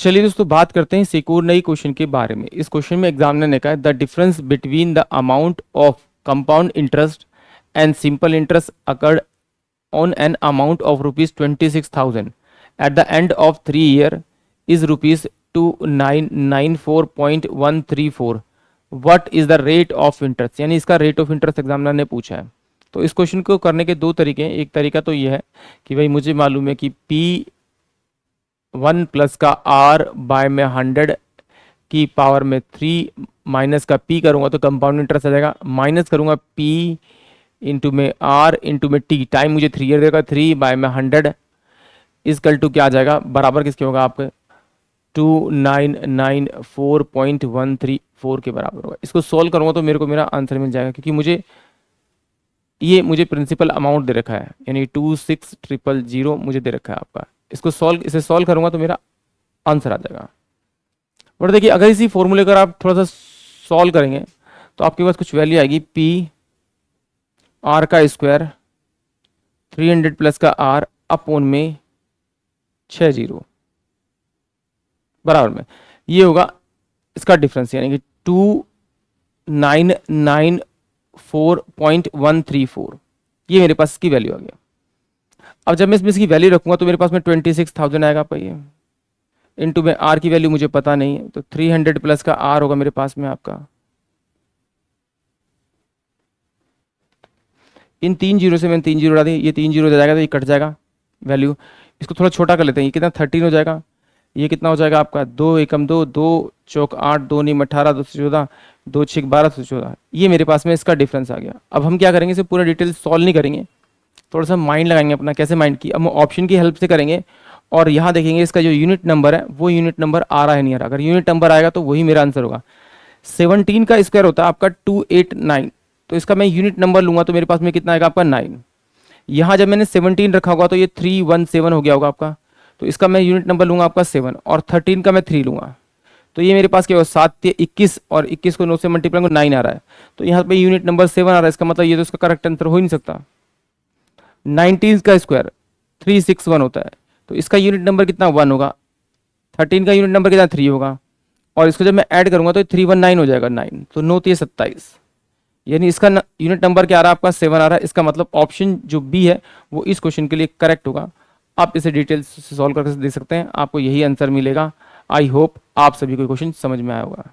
चलिए दोस्तों बात करते हैं इस एक और नई क्वेश्चन के बारे में। इस क्वेश्चन में एग्जामिनर ने कहा है the difference between the amount of compound interest and simple interest occurred on an amount of ₹26,000 at the end of 3 years is ₹2994.134। What is the rate of interest, यानी इसका रेट ऑफ इंटरेस्ट एग्जामिनर ने पूछा है। तो इस question को करने के दो तरीके हैं। एक तरीका तो यह है कि भाई मुझे मालूम है कि P1 प्लस का R बाय में 100 की पावर में 3 माइनस का P करूंगा तो कंपाउंड इंटरेस्ट आ जाएगा, माइनस करूंगा P इंटू में R इंटू में T, टाइम मुझे 3 ईयर देगा, 3 बाय में 100 इजकल टू क्या आ जाएगा, बराबर किसके होगा आपके 2994.134 के बराबर होगा। इसको सॉल्व करूंगा तो मेरे को मेरा आंसर मिल जाएगा, क्योंकि मुझे प्रिंसिपल अमाउंट दे रखा है, यानी 26,000 मुझे दे रखा है आपका। इसे सॉल्व करूंगा तो मेरा आंसर आ जाएगा। और देखिए अगर इसी फॉर्मूले का आप थोड़ा सा सॉल्व करेंगे तो आपके पास कुछ वैल्यू आएगी P R का स्क्वायर 300 प्लस का R अपॉन में 60 बराबर में ये होगा इसका डिफरेंस, यानी कि 2994.134, ये मेरे पास इसकी वैल्यू आ गया। अब जब मैं इसमें इसकी वैल्यू रखूंगा तो मेरे पास में 26,000 आएगा आपका ये, इनटू में R की वैल्यू मुझे पता नहीं है, तो 300 प्लस का R होगा मेरे पास में आपका, इन 3 जीरो से मैंने 3 जीरो उड़ा दी, ये 3 जीरो हो जाएगा तो ये कट जाएगा वैल्यू। इसको थोड़ा छोटा कर लेते हैं, ये कितना 13 हो जाएगा, ये कितना हो जाएगा आपका 2 एकम 2, 2 चौक 8, 2 नीम 18, 2 14, 2 6 12, 14, ये मेरे पास में इसका डिफरेंस आ गया। अब हम क्या करेंगे, इसे पूरा डिटेल सॉल्व नहीं करेंगे, थोड़ा सा माइंड लगाएंगे अपना। कैसे माइंड की, अब हम ऑप्शन की हेल्प से करेंगे और यहाँ देखेंगे इसका जो यूनिट नंबर है वो यूनिट नंबर आ रहा है नहीं आ रहा। अगर यूनिट नंबर आएगा तो वही मेरा आंसर होगा। 17 का स्क्वायर होता है आपका 289, तो इसका मैं यूनिट नंबर लूंगा तो मेरे पास में कितना आएगा आपका 9। यहाँ जब मैंने 17 रखा होगा तो ये 317 हो गया होगा आपका, तो इसका मैं यूनिट नंबर लूंगा आपका 7, और 13 का मैं 3 लूंगा तो ये मेरे पास क्या होगा 7 21, और 21 को 9 से मल्टीप्लाई को 9 आ रहा है, तो यहाँ पे यूनिट नंबर 7 आ रहा है। इसका मतलब ये तो इसका करेक्ट आंसर हो ही नहीं सकता। 19 का स्क्वायर 361 होता है, तो इसका यूनिट नंबर कितना 1 होगा, 13 का यूनिट नंबर कितना 3 होगा, और इसको जब मैं ऐड करूंगा तो 319 हो जाएगा 9, तो 9 3 27, यानी इसका यूनिट नंबर क्या आ रहा है आपका 7 आ रहा है। इसका मतलब ऑप्शन जो बी है वो इस क्वेश्चन के लिए करेक्ट होगा। आप इसे डिटेल्स से सॉल्व करके देख सकते हैं, आपको यही आंसर मिलेगा। आई होप आप सभी को क्वेश्चन समझ में आया होगा।